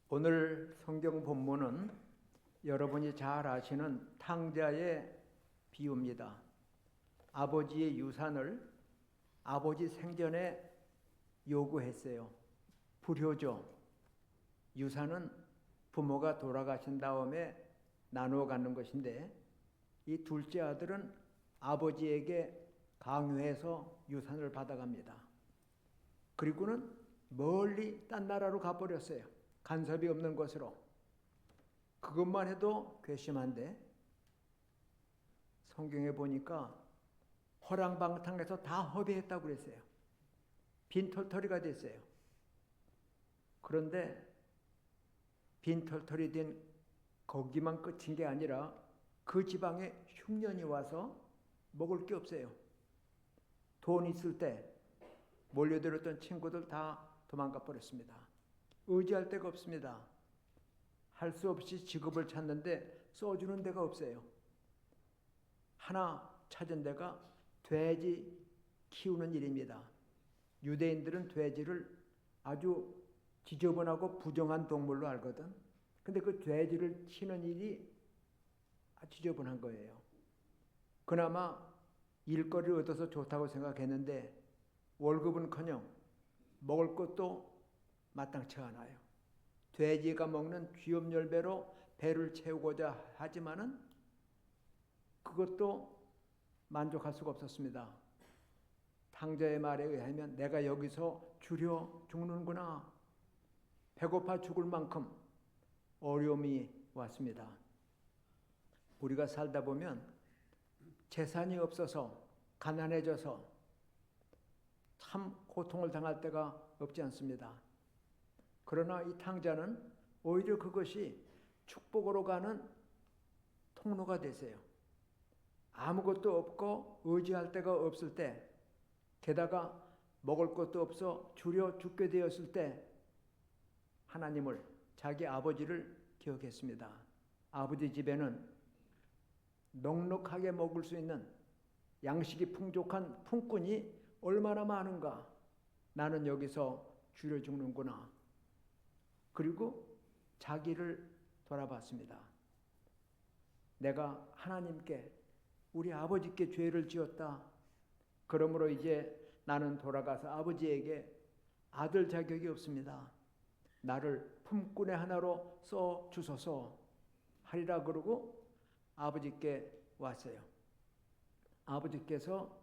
오늘 성경 본문은 여러분이 잘 아시는 탕자의 비유입니다. 아버지의 유산을 아버지 생전에 요구했어요. 불효죠. 유산은 부모가 돌아가신 다음에 나누어 갖는 것인데 이 둘째 아들은 아버지에게 강요해서 유산을 받아갑니다. 그리고는 멀리 딴 나라로 가버렸어요. 간섭이 없는 곳으로. 그것만 해도 괘씸한데 성경에 보니까 허랑방탕해서 다 허비했다고 그랬어요. 빈털터리가 됐어요. 그런데 빈털터리 된 거기만 끝인 게 아니라 그 지방에 흉년이 와서 먹을 게 없어요. 돈 있을 때 몰려들었던 친구들 다 도망가 버렸습니다. 의지할 데가 없습니다. 할 수 없이 직업을 찾는데 써주는 데가 없어요. 하나 찾은 데가 돼지 키우는 일입니다. 유대인들은 돼지를 아주 지저분하고 부정한 동물로 알거든. 근데 그 돼지를 치는 일이 아주 지저분한 거예요. 그나마 일거리를 얻어서 좋다고 생각했는데 월급은커녕 먹을 것도 마땅치 않아요. 돼지가 먹는 쥐염열배로 배를 채우고자 하지만은 그것도 만족할 수가 없었습니다. 탕자의 말에 의하면 내가 여기서 줄여 죽는구나. 배고파 죽을 만큼 어려움이 왔습니다. 우리가 살다 보면 재산이 없어서 가난해져서 참 고통을 당할 때가 없지 않습니다. 그러나 이 탕자는 오히려 그것이 축복으로 가는 통로가 되세요. 아무것도 없고 의지할 데가 없을 때, 게다가 먹을 것도 없어 줄여 죽게 되었을 때 하나님을, 자기 아버지를 기억했습니다. 아버지 집에는 넉넉하게 먹을 수 있는 양식이 풍족한 품꾼이 얼마나 많은가. 나는 여기서 줄여 죽는구나. 그리고 자기를 돌아봤습니다. 내가 하나님께, 우리 아버지께 죄를 지었다. 그러므로 이제 나는 돌아가서 아버지에게 아들 자격이 없습니다. 나를 품꾼의 하나로 써 주소서 하리라 그러고 아버지께 왔어요. 아버지께서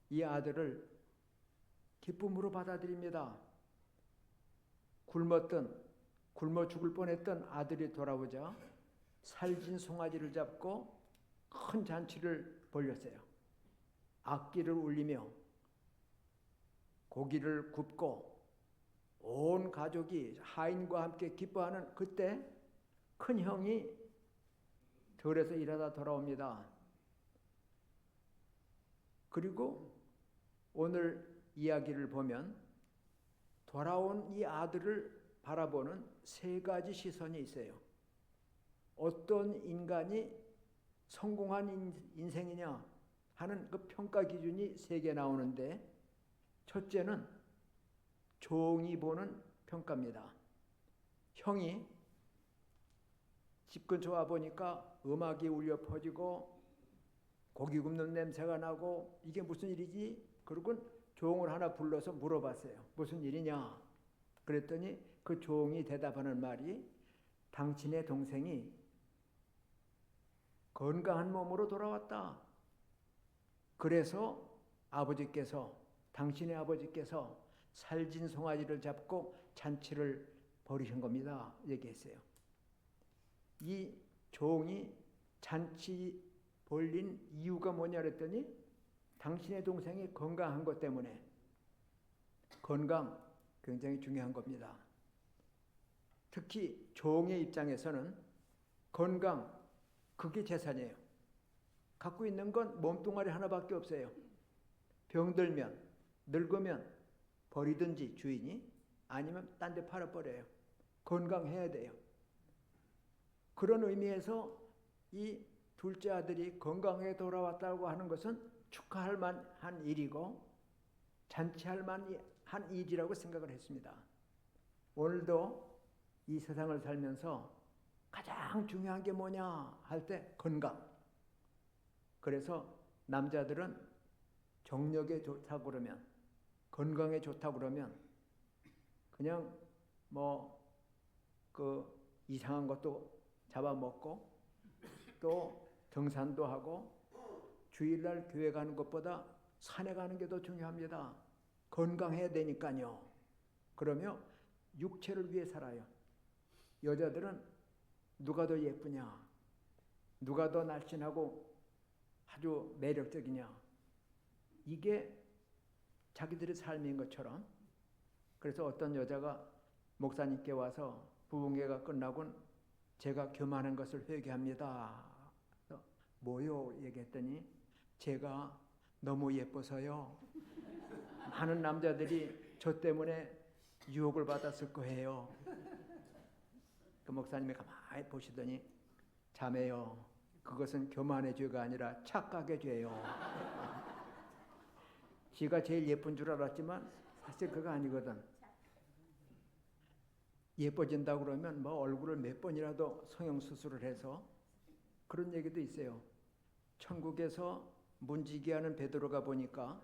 이 아들을 기쁨으로 받아들입니다. 굶어 죽을 뻔했던 아들이 돌아오자 살진 송아지를 잡고 큰 잔치를 벌였어요. 악기를 울리며 고기를 굽고 온 가족이 하인과 함께 기뻐하는 그때 큰 형이 들에서 일하다 돌아옵니다. 그리고 오늘 이야기를 보면 돌아온 이 아들을 바라보는 세 가지 시선이 있어요. 어떤 인간이 성공한 인생이냐 하는 그 평가 기준이 세 개 나오는데 첫째는 종이 보는 평가입니다. 형이 집 근처 와 보니까 음악이 울려 퍼지고 고기 굽는 냄새가 나고 이게 무슨 일이지? 그러고 종을 하나 불러서 물어봤어요. 무슨 일이냐? 그랬더니 그 종이 대답하는 말이 당신의 동생이 건강한 몸으로 돌아왔다. 그래서 당신의 아버지께서 살진 송아지를 잡고 잔치를 벌이신 겁니다. 얘기했어요. 이 종이 잔치 벌린 이유가 뭐냐 그랬더니 당신의 동생이 건강한 것 때문에. 건강 굉장히 중요한 겁니다. 특히 종의 입장에서는 건강, 그게 재산이에요. 갖고 있는 건 몸뚱아리 하나밖에 없어요. 병들면, 늙으면 버리든지 주인이, 아니면 딴 데 팔아버려요. 건강해야 돼요. 그런 의미에서 이 둘째 아들이 건강하게 돌아왔다고 하는 것은 축하할 만한 일이고 잔치할 만한 일이라고 생각을 했습니다. 오늘도 이 세상을 살면서 가장 중요한 게 뭐냐 할 때 건강. 그래서 남자들은 정력에 좋다고 그러면, 건강에 좋다고 그러면 그냥 뭐 그 이상한 것도 잡아먹고 또 등산도 하고 주일날 교회 가는 것보다 산에 가는 게 더 중요합니다. 건강해야 되니까요. 그러면 육체를 위해 살아요. 여자들은 누가 더 예쁘냐, 누가 더 날씬하고 아주 매력적이냐, 이게 자기들의 삶인 것처럼. 그래서 어떤 여자가 목사님께 와서 부흥회가 끝나곤 제가 교만한 것을 회개합니다. 뭐요? 얘기했더니 제가 너무 예뻐서요. 많은 남자들이 저 때문에 유혹을 받았을 거예요. 그 목사님이 가만히 보시더니 자매요, 그것은 교만의 죄가 아니라 착각의 죄요. 지가 제일 예쁜 줄 알았지만 사실 그거 아니거든. 예뻐진다고 그러면 뭐 얼굴을 몇 번이라도 성형수술을 해서, 그런 얘기도 있어요. 천국에서 문지기하는 베드로가 보니까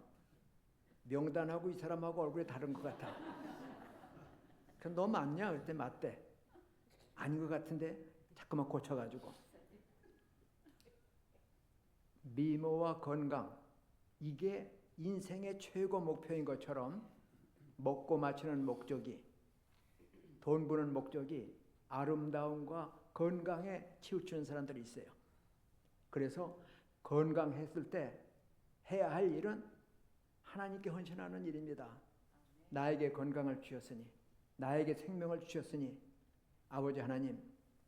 명단하고 이 사람하고 얼굴이 다른 것 같아. 그럼 너 맞냐? 그때 맞대. 아닌 것 같은데 자꾸만 고쳐가지고. 미모와 건강, 이게 인생의 최고 목표인 것처럼 먹고 마시는 목적이, 돈 버는 목적이 아름다움과 건강에 치우치는 사람들이 있어요. 그래서 건강했을 때 해야 할 일은 하나님께 헌신하는 일입니다. 나에게 건강을 주셨으니, 나에게 생명을 주셨으니 아버지 하나님,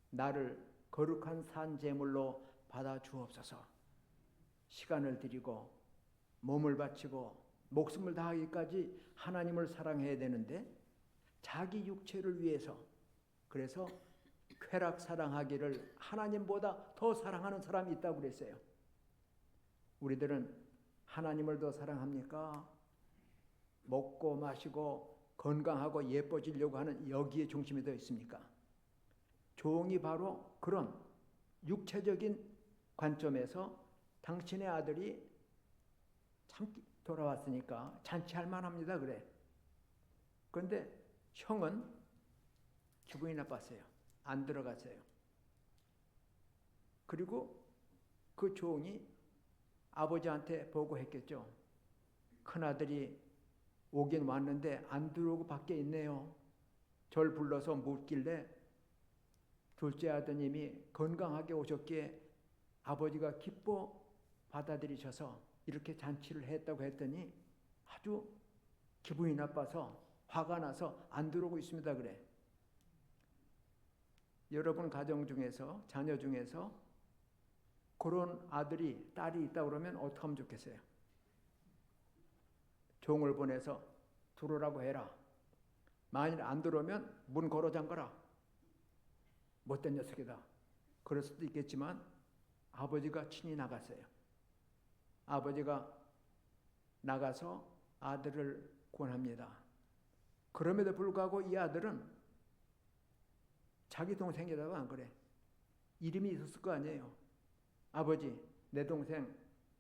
나를 거룩한 산 제물로 받아 주옵소서. 시간을 드리고 몸을 바치고 목숨을 다하기까지 하나님을 사랑해야 되는데 자기 육체를 위해서, 그래서 쾌락 사랑하기를 하나님보다 더 사랑하는 사람이 있다고 그랬어요. 우리들은 하나님을 더 사랑합니까? 먹고 마시고 건강하고 예뻐지려고 하는 여기에 중심이 되어 있습니까? 종이 바로 그런 육체적인 관점에서 당신의 아들이 참 돌아왔으니까 잔치할 만합니다 그래. 그런데 형은 기분이 나빴어요. 안 들어갔어요. 그리고 그 종이 아버지한테 보고했겠죠. 큰아들이 오긴 왔는데 안 들어오고 밖에 있네요. 절 불러서 묻길래 둘째 아드님이 건강하게 오셨기에 아버지가 기뻐 받아들이셔서 이렇게 잔치를 했다고 했더니 아주 기분이 나빠서 화가 나서 안 들어오고 있습니다 그래. 여러분 가정 중에서, 자녀 중에서 그런 아들이, 딸이 있다 그러면 어떻게 하면 좋겠어요? 종을 보내서 들어오라고 해라. 만일 안 들어오면 문 걸어 잠가라. 못된 녀석이다. 그럴 수도 있겠지만 아버지가 친히 나갔어요. 아버지가 나가서 아들을 권합니다. 그럼에도 불구하고 이 아들은 자기 동생이라고 안 그래. 이름이 있었을 거 아니에요. 아버지, 내 동생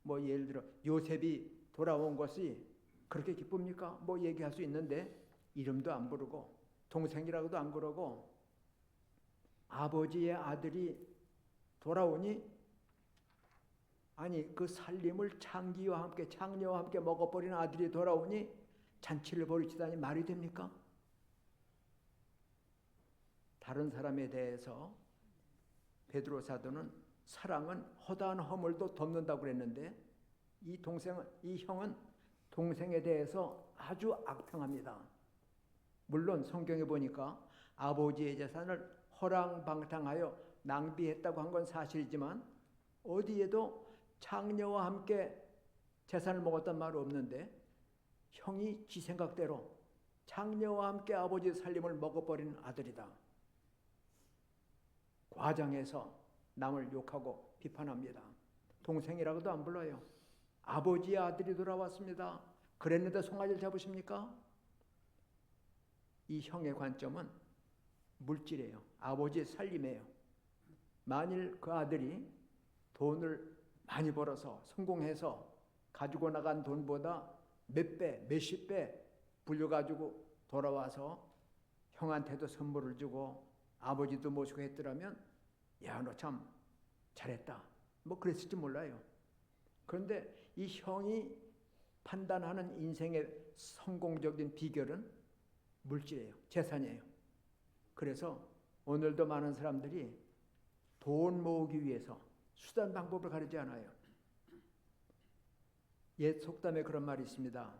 뭐 예를 들어 요셉이 돌아온 것이 그렇게 기쁩니까? 뭐 얘기할 수 있는데 이름도 안 부르고 동생이라고도 안 그러고, 아버지의 아들이 돌아오니, 아니 그 살림을 창기와 함께, 창녀와 함께 먹어버리는 아들이 돌아오니 잔치를 벌이치다니 말이 됩니까? 다른 사람에 대해서 베드로 사도는 사랑은 허다한 허물도 덮는다고 그랬는데 이 형은 동생에 대해서 아주 악평합니다. 물론 성경에 보니까 아버지의 재산을 허랑방탕하여 낭비했다고 한 건 사실이지만 어디에도 창녀와 함께 재산을 먹었단 말 없는데 형이 지 생각대로 창녀와 함께 아버지의 살림을 먹어버리는 아들이다. 과장해서 남을 욕하고 비판합니다. 동생이라고도 안 불러요. 아버지의 아들이 돌아왔습니다. 그랬는데 송아지를 잡으십니까? 이 형의 관점은 물질이에요. 아버지의 살림이에요. 만일 그 아들이 돈을 많이 벌어서 성공해서 가지고 나간 돈보다 몇 배, 몇십 배 불려가지고 돌아와서 형한테도 선물을 주고 아버지도 모시고 했더라면 야, 너 참 잘했다. 뭐 그랬을지 몰라요. 그런데 이 형이 판단하는 인생의 성공적인 비결은 물질이에요. 재산이에요. 그래서 오늘도 많은 사람들이 돈 모으기 위해서 수단 방법을 가리지 않아요. 옛 속담에 그런 말이 있습니다.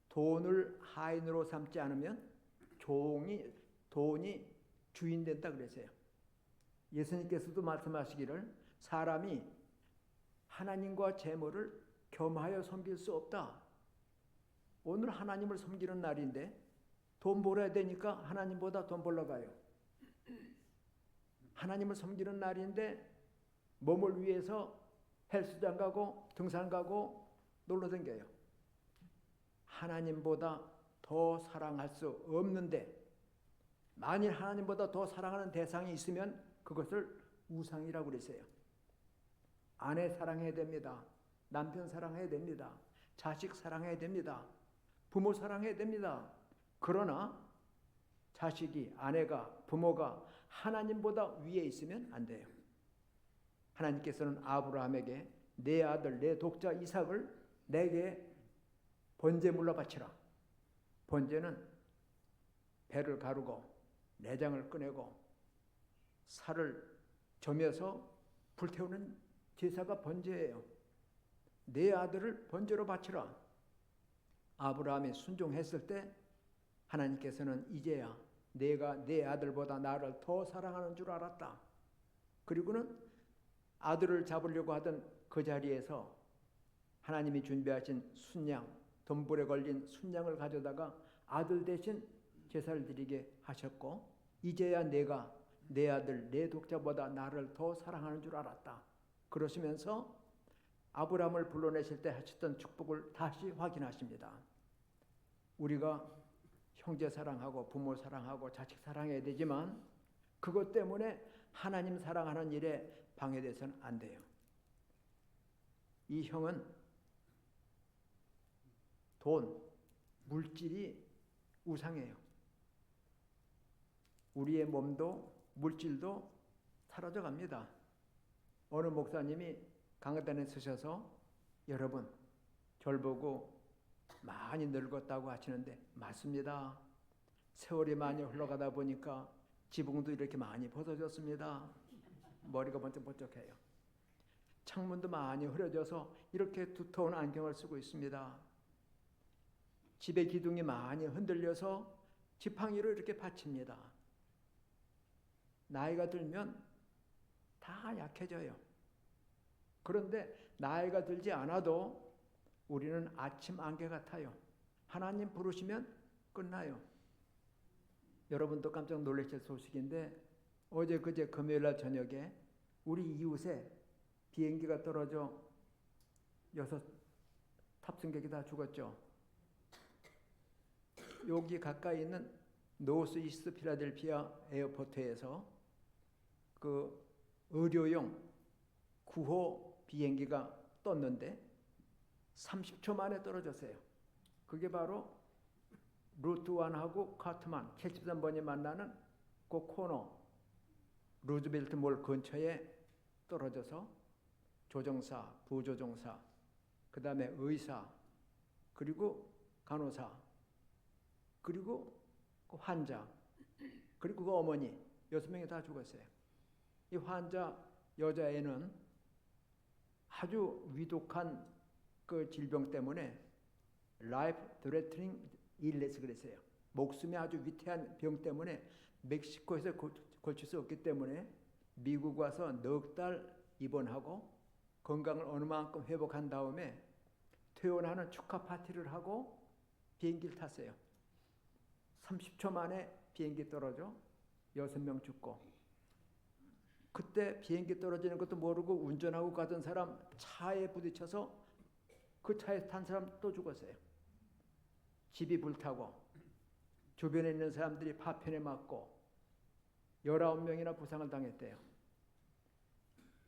돈을 하인으로 삼지 않으면 돈이 주인 된다 그랬어요. 예수님께서도 말씀하시기를 사람이 하나님과 재물을 겸하여 섬길 수 없다. 오늘 하나님을 섬기는 날인데 돈 벌어야 되니까 하나님보다 돈 벌러 가요. 하나님을 섬기는 날인데 몸을 위해서 헬스장 가고 등산 가고 놀러 다녀요. 하나님보다 더 사랑할 수 없는데 만일 하나님보다 더 사랑하는 대상이 있으면 그것을 우상이라고 그랬어요. 아내 사랑해야 됩니다. 남편 사랑해야 됩니다. 자식 사랑해야 됩니다. 부모 사랑해야 됩니다. 그러나 자식이, 아내가, 부모가 하나님보다 위에 있으면 안 돼요. 하나님께서는 아브라함에게 내 아들, 내 독자 이삭을 내게 번제물로 바치라. 번제는 배를 가르고 내장을 꺼내고 살을 점여서 불태우는 제사가 번제예요. 내 아들을 번제로 바치라. 아브라함이 순종했을 때 하나님께서는 이제야 내가 내 아들보다 나를 더 사랑하는 줄 알았다. 그리고는 아들을 잡으려고 하던 그 자리에서 하나님이 준비하신 순양, 돈불에 걸린 순양을 가져다가 아들 대신 제사를 드리게 하셨고 이제야 내가 내 아들, 내 독자보다 나를 더 사랑하는 줄 알았다. 그러시면서 아브라함을 불러내실 때 하셨던 축복을 다시 확인하십니다. 우리가 형제 사랑하고 부모 사랑하고 자식 사랑해야 되지만 그것 때문에 하나님 사랑하는 일에 방해돼서는 안 돼요. 이 형은 돈, 물질이 우상이에요. 우리의 몸도 물질도 사라져 갑니다. 어느 목사님이 강단에 서셔서 여러분 절 보고 많이 늙었다고 하시는데 맞습니다. 세월이 많이 흘러가다 보니까 지붕도 이렇게 많이 벗어졌습니다. 머리가 번쩍번쩍해요. 창문도 많이 흐려져서 이렇게 두터운 안경을 쓰고 있습니다. 집의 기둥이 많이 흔들려서 지팡이로 이렇게 받칩니다. 나이가 들면 다 약해져요. 그런데 나이가 들지 않아도 우리는 아침 안개 같아요. 하나님 부르시면 끝나요. 여러분도 깜짝 놀라실 소식인데 어제 그제 금요일날 저녁에 우리 이웃에 비행기가 떨어져 6 탑승객이 다 죽었죠. 여기 가까이 있는 노스 이스트 필라델피아 에어포트에서 그 의료용 구호 비행기가 떴는데 30초 만에 떨어졌어요. 그게 바로 루트 1하고 카트만 73번이 만나는 그 코너 루즈벨트 몰 근처에 떨어져서 조종사, 부조종사, 그 다음에 의사, 그리고 간호사, 그리고 그 환자, 그리고 그 어머니 6명이 다 죽었어요. 이 환자 여자애는 아주 위독한 그 질병 때문에 라이프 드레트닝 일레스 그랬어요. 목숨이 아주 위태한 병 때문에 멕시코에서 고칠 수 없기 때문에 미국 와서 넉 달 입원하고 건강을 어느 만큼 회복한 다음에 퇴원하는 축하 파티를 하고 비행기를 탔어요. 30초 만에 비행기 떨어져 6명 죽고, 그때 비행기 떨어지는 것도 모르고 운전하고 가던 사람 차에 부딪혀서 그 차에 탄 사람 또 죽었어요. 집이 불타고 주변에 있는 사람들이 파편에 맞고 19명이나 부상을 당했대요.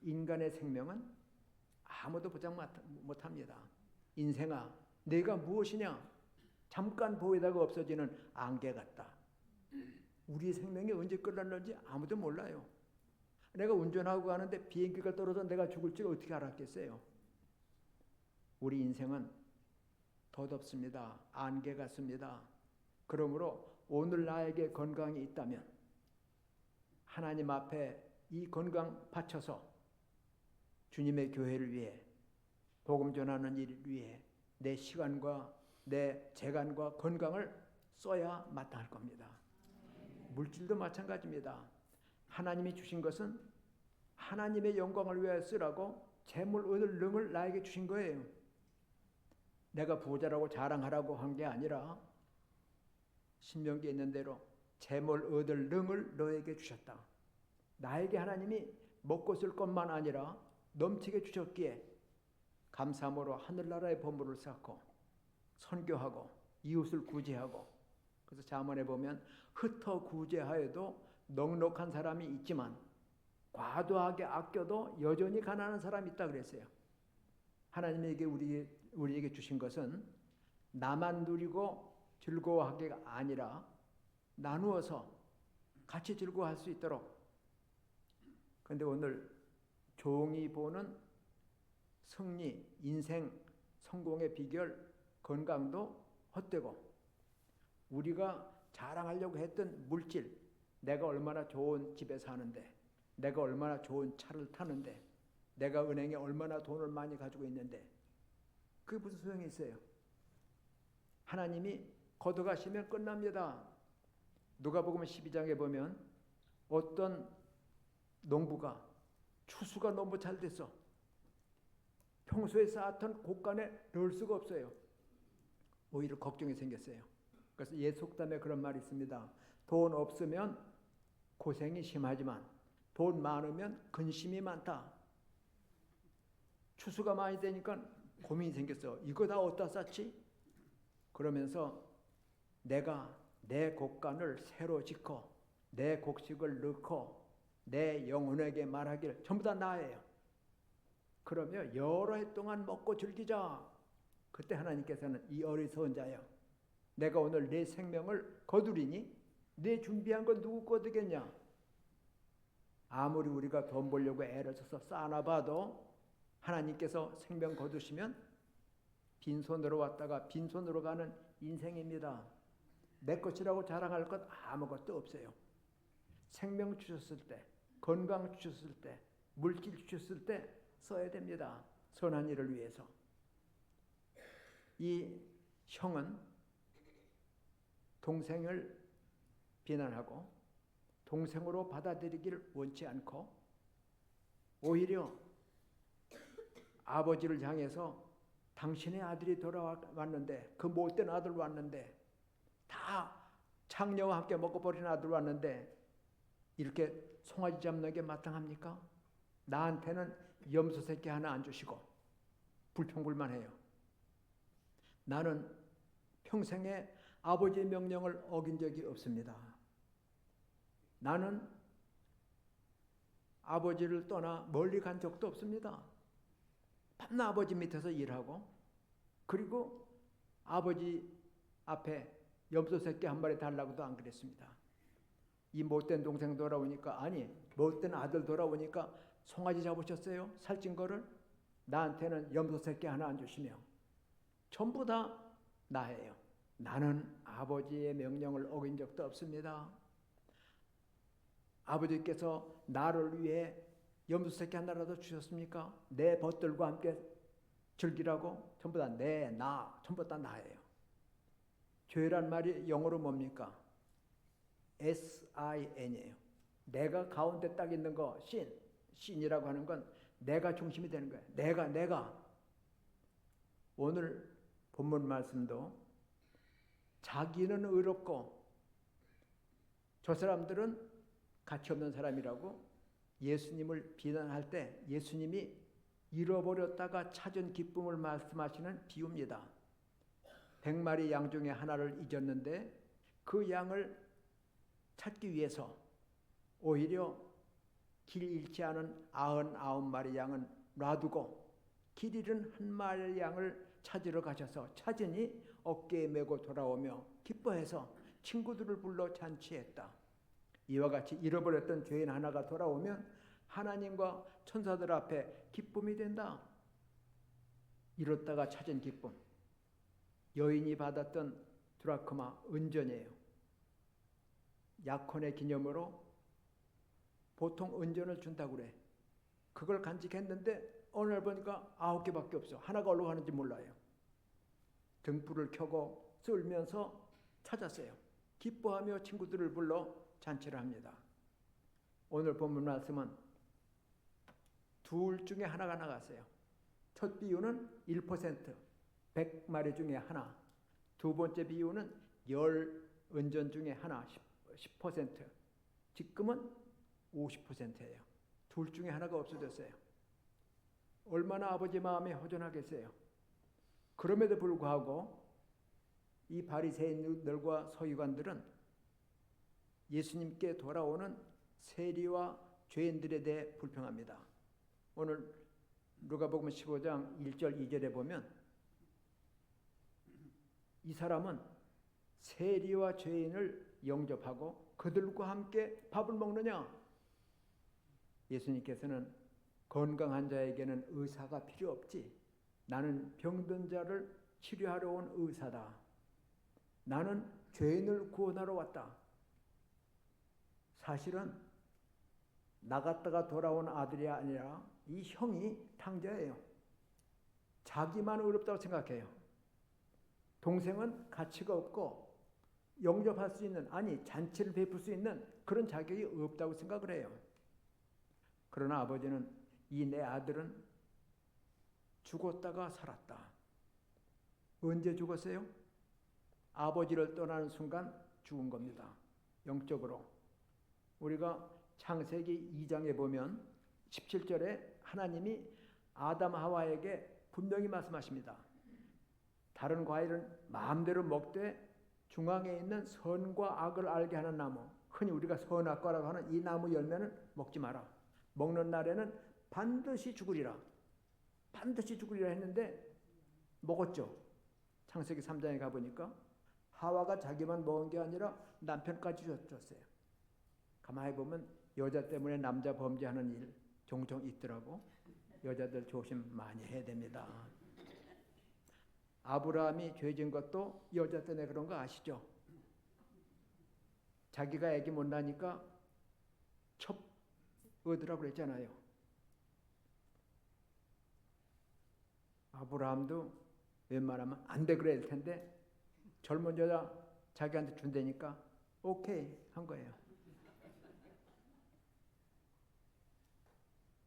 인간의 생명은 아무도 보장 못합니다. 인생아, 내가 무엇이냐? 잠깐 보이다가 없어지는 안개 같다. 우리 생명이 언제 끝났는지 아무도 몰라요. 내가 운전하고 가는데 비행기가 떨어져 내가 죽을 줄 어떻게 알았겠어요? 우리 인생은 덧없습니다. 안개 같습니다. 그러므로 오늘 나에게 건강이 있다면 하나님 앞에 이 건강 바쳐서 주님의 교회를 위해, 복음 전하는 일을 위해 내 시간과 내 재간과 건강을 써야 마땅할 겁니다. 물질도 마찬가지입니다. 하나님이 주신 것은 하나님의 영광을 위하여 쓰라고 재물 얻을 능을 나에게 주신 거예요. 내가 부자라고 자랑하라고 한 게 아니라 신명기에 있는 대로 재물 얻을 능을 너에게 주셨다. 나에게 하나님이 먹고 쓸 것만 아니라 넘치게 주셨기에 감사함으로 하늘나라의 보물을 쌓고 선교하고 이웃을 구제하고, 그래서 잠언에 보면 흩어 구제하여도 넉넉한 사람이 있지만 과도하게 아껴도 여전히 가난한 사람이 있다 그랬어요. 하나님에게 우리에게 주신 것은 나만 누리고 즐거워하기가 아니라 나누어서 같이 즐거워할 수 있도록. 그런데 오늘 종이 보는 승리, 인생, 성공의 비결, 건강도 헛되고 우리가 자랑하려고 했던 물질, 내가 얼마나 좋은 집에 사는데, 내가 얼마나 좋은 차를 타는데, 내가 은행에 얼마나 돈을 많이 가지고 있는데 그게 무슨 소용이 있어요? 하나님이 걷어가시면 끝납니다. 누가복음 12장에 보면 어떤 농부가 추수가 너무 잘 됐어. 평소에 쌓았던 곡간에 넣을 수가 없어요. 오히려 걱정이 생겼어요. 그래서 옛 속담에 그런 말이 있습니다. 돈 없으면 고생이 심하지만 돈 많으면 근심이 많다. 추수가 많이 되니까 고민이 생겼어. 이거 다 어디다 쌌지? 그러면서 내가 내 곡간을 새로 짓고 내 곡식을 넣고 내 영혼에게 말하기를 전부 다 나예요. 그러면 여러 해 동안 먹고 즐기자. 그때 하나님께서는 이 어리석은 자여, 내가 오늘 내 생명을 거두리니 내 준비한 건 누구 거두겠냐? 아무리 우리가 돈 벌려고 애를 써서 쌓아놔봐도 하나님께서 생명 거두시면 빈손으로 왔다가 빈손으로 가는 인생입니다. 내 것이라고 자랑할 것 아무것도 없어요. 생명 주셨을 때, 건강 주셨을 때, 물질 주셨을 때 써야 됩니다. 선한 일을 위해서. 이 형은 동생을 비난하고 동생으로 받아들이기를 원치 않고 오히려 아버지를 향해서 당신의 아들이 돌아왔는데, 그 못된 아들 왔는데, 다 창녀와 함께 먹어버린 아들 왔는데 이렇게 송아지 잡는 게 마땅합니까? 나한테는 염소 새끼 하나 안 주시고 불평불만해요. 나는 평생에 아버지의 명령을 어긴 적이 없습니다. 나는 아버지를 떠나 멀리 간 적도 없습니다. 밤낮 아버지 밑에서 일하고, 그리고 아버지 앞에 염소 새끼 한 마리 달라고도 안 그랬습니다. 이 못된 동생 돌아오니까, 아니 못된 아들 돌아오니까 송아지 잡으셨어요? 살찐 거를? 나한테는 염소 새끼 하나 안 주시며 전부 다 나예요. 나는 아버지의 명령을 어긴 적도 없습니다. 아버지께서 나를 위해 염소 새끼 하나라도 주셨습니까? 내 벗들과 함께 즐기라고? 전부 다 나, 전부 다 나예요. 죄란 말이 영어로 뭡니까? SIN이에요. 내가 가운데 딱 있는 거, 신이라고 하는 건 내가 중심이 되는 거예요. 내가. 오늘 본문 말씀도 자기는 의롭고 저 사람들은 가치 없는 사람이라고 예수님을 비난할 때 예수님이 잃어버렸다가 찾은 기쁨을 말씀하시는 비유입니다. 100마리 양 중에 하나를 잊었는데 그 양을 찾기 위해서 오히려 길 잃지 않은 99마리 양은 놔두고 길 잃은 1마리 양을 찾으러 가셔서 찾으니 어깨에 메고 돌아오며 기뻐해서 친구들을 불러 잔치했다. 이와 같이 잃어버렸던 죄인 하나가 돌아오면 하나님과 천사들 앞에 기쁨이 된다. 잃었다가 찾은 기쁨. 여인이 받았던 드라크마 은전이에요. 약혼의 기념으로 보통 은전을 준다고 그래. 그걸 간직했는데 어느 날 보니까 9개밖에 없어. 하나가 어디로 가는지 몰라요. 등불을 켜고 썰면서 찾았어요. 기뻐하며 친구들을 불러 잔치를 합니다. 오늘 본문 말씀은 둘 중에 하나가 나갔어요. 첫 비유는 1%, 100마리 중에 하나. 두 번째 비유는 10은전 중에 하나, 10%. 지금은 50%예요. 둘 중에 하나가 없어졌어요. 얼마나 아버지 마음이 허전하겠어요. 그럼에도 불구하고 이 바리새인들과 서기관들은 예수님께 돌아오는 세리와 죄인들에 대해 불평합니다. 오늘 누가복음 15장 1절 2절에 보면 이 사람은 세리와 죄인을 영접하고 그들과 함께 밥을 먹느냐? 예수님께서는 건강한 자에게는 의사가 필요 없지. 나는 병든 자를 치료하러 온 의사다. 나는 죄인을 구원하러 왔다. 사실은 나갔다가 돌아온 아들이 아니라 이 형이 탕자예요. 자기만 어렵다고 생각해요. 동생은 가치가 없고 영접할 수 있는, 아니 잔치를 베풀 수 있는 그런 자격이 없다고 생각을 해요. 그러나 아버지는 이 내 아들은 죽었다가 살았다. 언제 죽었어요? 아버지를 떠나는 순간 죽은 겁니다. 영적으로. 우리가 창세기 2장에 보면 17절에 하나님이 아담 하와에게 분명히 말씀하십니다. 다른 과일은 마음대로 먹되 중앙에 있는 선과 악을 알게 하는 나무, 흔히 우리가 선악과라고 하는 이 나무 열매는 먹지 마라. 먹는 날에는 반드시 죽으리라. 반드시 죽으리라 했는데 먹었죠. 창세기 3장에 가보니까 하와가 자기만 먹은 게 아니라 남편까지 줬어요. 가만히 보면 여자 때문에 남자 범죄하는 일 종종 있더라고. 여자들 조심 많이 해야 됩니다. 아브라함이 죄진 것도 여자 때문에 그런 거 아시죠? 자기가 애기 못 나니까 첩 얻으라고 그랬잖아요. 아브라함도 웬만하면 안 돼 그래야 될 텐데 젊은 여자 자기한테 준다니까 오케이 한 거예요.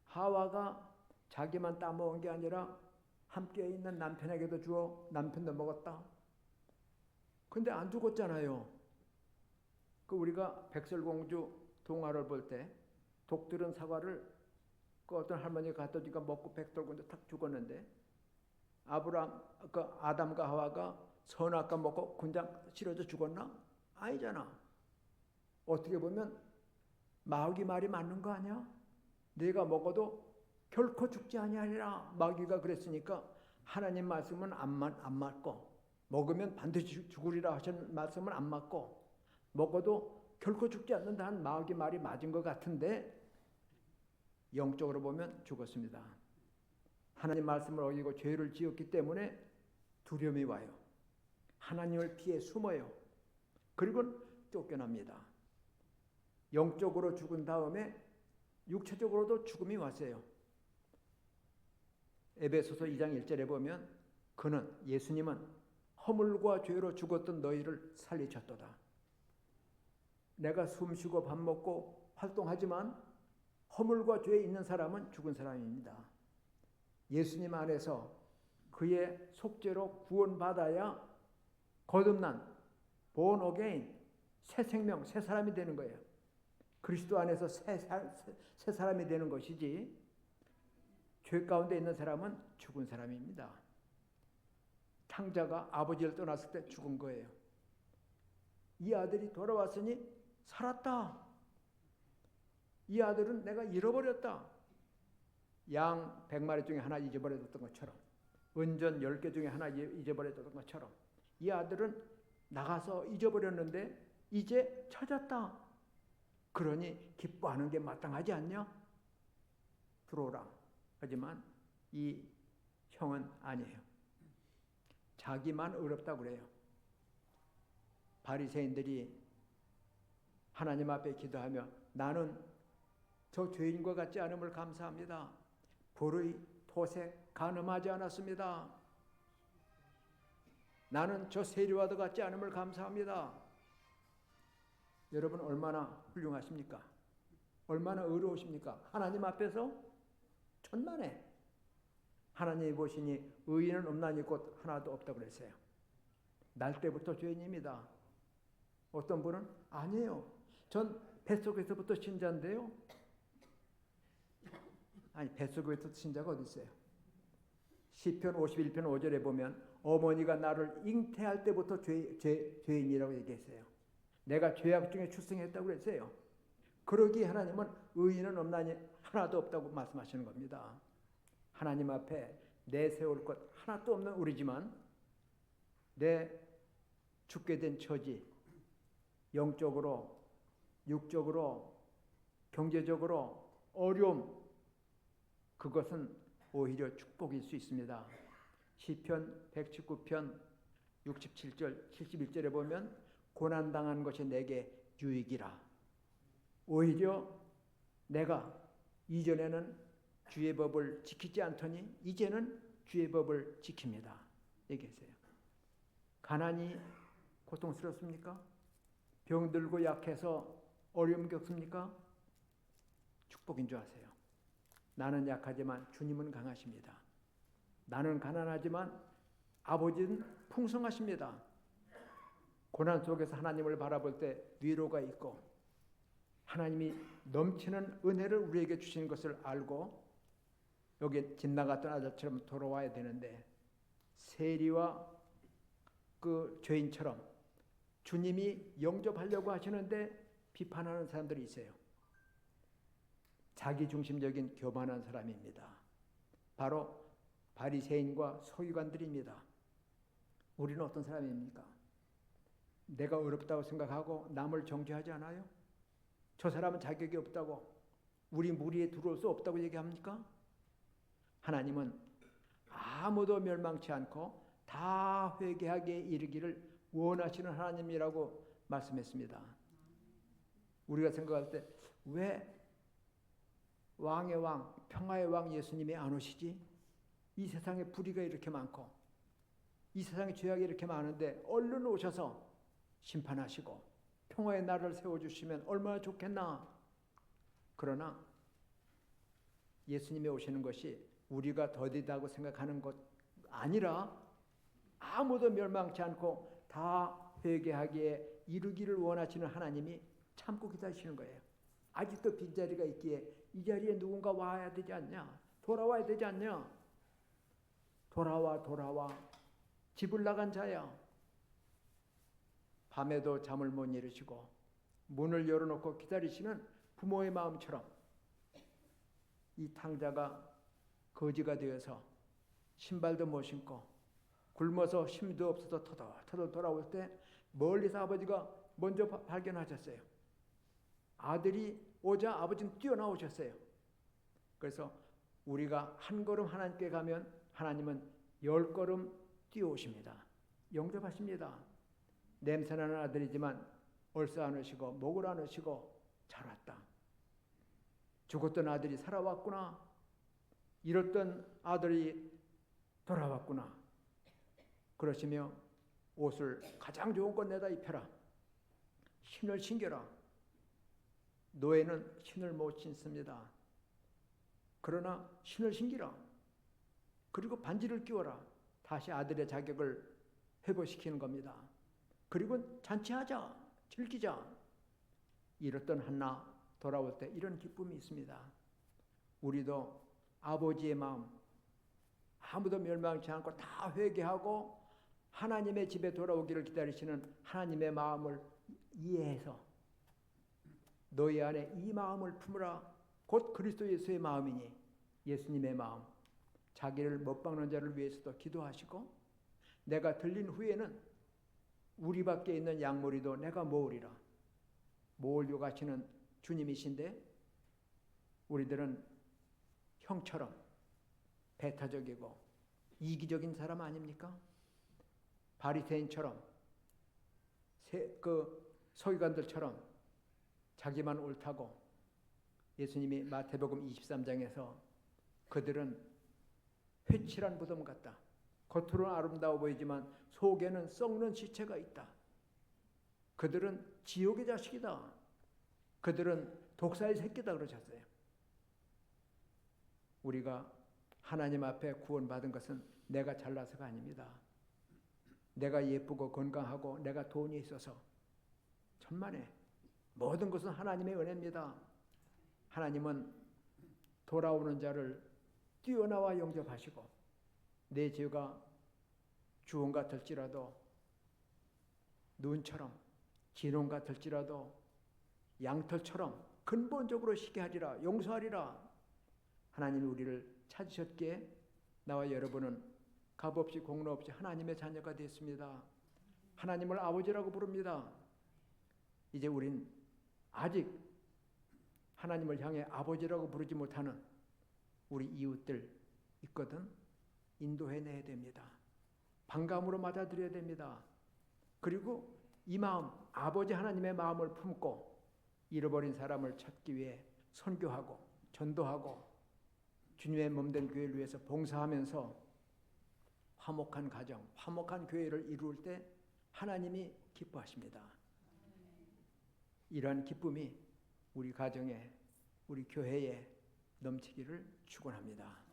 하와가 자기만 따먹은 게 아니라 함께 있는 남편에게도 주어 남편도 먹었다. 근데 안 죽었잖아요. 그 우리가 백설공주 동화를 볼 때 독들은 사과를 그 어떤 할머니가 갖다 주니까 먹고 백설공주 탁 죽었는데 아담과 하와가 선악과 먹고 군장 실어져 죽었나? 아니잖아. 어떻게 보면 마귀 말이 맞는 거 아니야? 네가 먹어도 결코 죽지 아니하리라. 마귀가 그랬으니까 하나님 말씀은 안 맞고 먹으면 반드시 죽으리라 하신 말씀은 안 맞고 먹어도 결코 죽지 않는다는 마귀 말이 맞은 것 같은데 영적으로 보면 죽었습니다. 하나님 말씀을 어기고 죄를 지었기 때문에 두려움이 와요. 하나님을 피해 숨어요. 그리고 쫓겨납니다. 영적으로 죽은 다음에 육체적으로도 죽음이 왔어요. 에베소서 2장 1절에 보면 그는 예수님은 허물과 죄로 죽었던 너희를 살리셨도다. 내가 숨쉬고 밥 먹고 활동하지만 허물과 죄에 있는 사람은 죽은 사람입니다. 예수님 안에서 그의 속죄로 구원받아야 거듭난 born again 새 생명, 새 사람이 되는 거예요. 그리스도 안에서 새 사람이 되는 것이지 죄 가운데 있는 사람은 죽은 사람입니다. 탕자가 아버지를 떠났을 때 죽은 거예요. 이 아들이 돌아왔으니 살았다. 이 아들은 내가 잃어버렸다. 양 100마리 중에 하나 잊어버렸던 것처럼, 은전 10개 중에 하나 잊어버렸던 것처럼 이 아들은 나가서 잊어버렸는데 이제 찾았다. 그러니 기뻐하는 게 마땅하지 않냐? 들어오라. 하지만 이 형은 아니에요. 자기만 어렵다고 그래요. 바리새인들이 하나님 앞에 기도하며 나는 저 죄인과 같지 않음을 감사합니다. 불의, 토색, 간음하지 않았습니다. 나는 저 세리와도 같지 않음을 감사합니다. 여러분 얼마나 훌륭하십니까? 얼마나 의로우십니까? 하나님 앞에서 천만에 하나님이 보시니 의인은 없나니 곧 하나도 없다고 그랬어요. 날 때부터 죄인입니다. 어떤 분은 아니에요. 전 뱃속에서부터 신자인데요. 아니 뱃속에서 신자가 어디 있어요? 시편 51편 5절에 보면 어머니가 나를 잉태할 때부터 죄인이라고 얘기했어요. 내가 죄악 중에 출생했다고 그랬어요. 그러기에 하나님은 의인은 없나니 하나도 없다고 말씀하시는 겁니다. 하나님 앞에 내세울 것 하나도 없는 우리지만 내 죽게 된 처지, 영적으로, 육적으로, 경제적으로 어려움, 그것은 오히려 축복일 수 있습니다. 시편 119편 67절 71절에 보면 고난당한 것이 내게 유익이라. 오히려 내가 이전에는 주의 법을 지키지 않더니 이제는 주의 법을 지킵니다. 얘기했어요. 가난이 고통스럽습니까? 병들고 약해서 어려움 겪습니까? 축복인 줄 아세요. 나는 약하지만 주님은 강하십니다. 나는 가난하지만 아버지는 풍성하십니다. 고난 속에서 하나님을 바라볼 때 위로가 있고 하나님이 넘치는 은혜를 우리에게 주시는 것을 알고 여기 빗나갔던 아들처럼 돌아와야 되는데 세리와 그 죄인처럼 주님이 영접하려고 하시는데 비판하는 사람들이 있어요. 자기중심적인 교만한 사람입니다. 바로 바리새인과 서기관들입니다. 우리는 어떤 사람입니까? 내가 어렵다고 생각하고 남을 정죄하지 않아요? 저 사람은 자격이 없다고, 우리 무리에 들어올 수 없다고 얘기합니까? 하나님은 아무도 멸망치 않고 다 회개하게 이르기를 원하시는 하나님이라고 말씀했습니다. 우리가 생각할 때 왜 왕의 왕, 평화의 왕 예수님이 안 오시지? 이 세상에 불의가 이렇게 많고 이 세상에 죄악이 이렇게 많은데 얼른 오셔서 심판하시고 평화의 날을 세워주시면 얼마나 좋겠나. 그러나 예수님이 오시는 것이 우리가 더디다고 생각하는 것 아니라 아무도 멸망치 않고 다 회개하기에 이르기를 원하시는 하나님이 참고 기다리시는 거예요. 아직도 빈자리가 있기에 이 자리에 누군가 와야 되지 않냐? 돌아와야 되지 않냐? 돌아와 집을 나간 자야. 밤에도 잠을 못 이루시고 문을 열어놓고 기다리시는 부모의 마음처럼 이 탕자가 거지가 되어서 신발도 못 신고 굶어서 힘도 없어서 터덜터덜 돌아올 때 멀리서 아버지가 먼저 발견하셨어요. 아들이 오자 아버지는 뛰어나오셨어요. 그래서 우리가 한 걸음 하나님께 가면 하나님은 10걸음 뛰어오십니다. 영접하십니다. 냄새나는 아들이지만 얼싸 안으시고 목을 안으시고 잘 왔다. 죽었던 아들이 살아왔구나. 잃었던 아들이 돌아왔구나. 그러시며 옷을 가장 좋은 것 내다 입혀라. 신을 신겨라. 노예는 신을 못 신습니다. 그러나 신을 신기라. 그리고 반지를 끼워라. 다시 아들의 자격을 회복시키는 겁니다. 그리고 잔치하자. 즐기자. 잃었던 한나 돌아올 때 이런 기쁨이 있습니다. 우리도 아버지의 마음, 아무도 멸망치 않고 다 회개하고 하나님의 집에 돌아오기를 기다리시는 하나님의 마음을 이해해서 너희 안에 이 마음을 품으라. 곧 그리스도 예수의 마음이니 예수님의 마음. 자기를 못 박는 자를 위해서도 기도하시고 내가 들린 후에는 우리 밖에 있는 양머리도 내가 모으리라. 모으려고 가시는 주님이신데 우리들은 형처럼 배타적이고 이기적인 사람 아닙니까? 바리새인처럼 그 서기관들처럼 자기만 옳다고 예수님이 마태복음 23장에서 그들은 회칠한 무덤 같다. 겉으로는 아름다워 보이지만 속에는 썩는 시체가 있다. 그들은 지옥의 자식이다. 그들은 독사의 새끼다 그러셨어요. 우리가 하나님 앞에 구원받은 것은 내가 잘나서가 아닙니다. 내가 예쁘고 건강하고 내가 돈이 있어서 천만에 모든 것은 하나님의 은혜입니다. 하나님은 돌아오는 자를 뛰어나와 영접하시고 내 죄가 주홍 같을지라도 눈처럼 진홍 같을지라도 양털처럼 근본적으로 시게 하리라. 용서하리라. 하나님이 우리를 찾으셨기에 나와 여러분은 값없이 공로 없이 하나님의 자녀가 됐습니다. 하나님을 아버지라고 부릅니다. 이제 우린 아직 하나님을 향해 아버지라고 부르지 못하는 우리 이웃들 있거든. 인도해내야 됩니다. 반감으로 맞아들여야 됩니다. 그리고 이 마음, 아버지 하나님의 마음을 품고 잃어버린 사람을 찾기 위해 선교하고 전도하고 주님의 몸된 교회를 위해서 봉사하면서 화목한 가정, 화목한 교회를 이룰 때 하나님이 기뻐하십니다. 이러한 기쁨이 우리 가정에, 우리 교회에 넘치기를 축원합니다.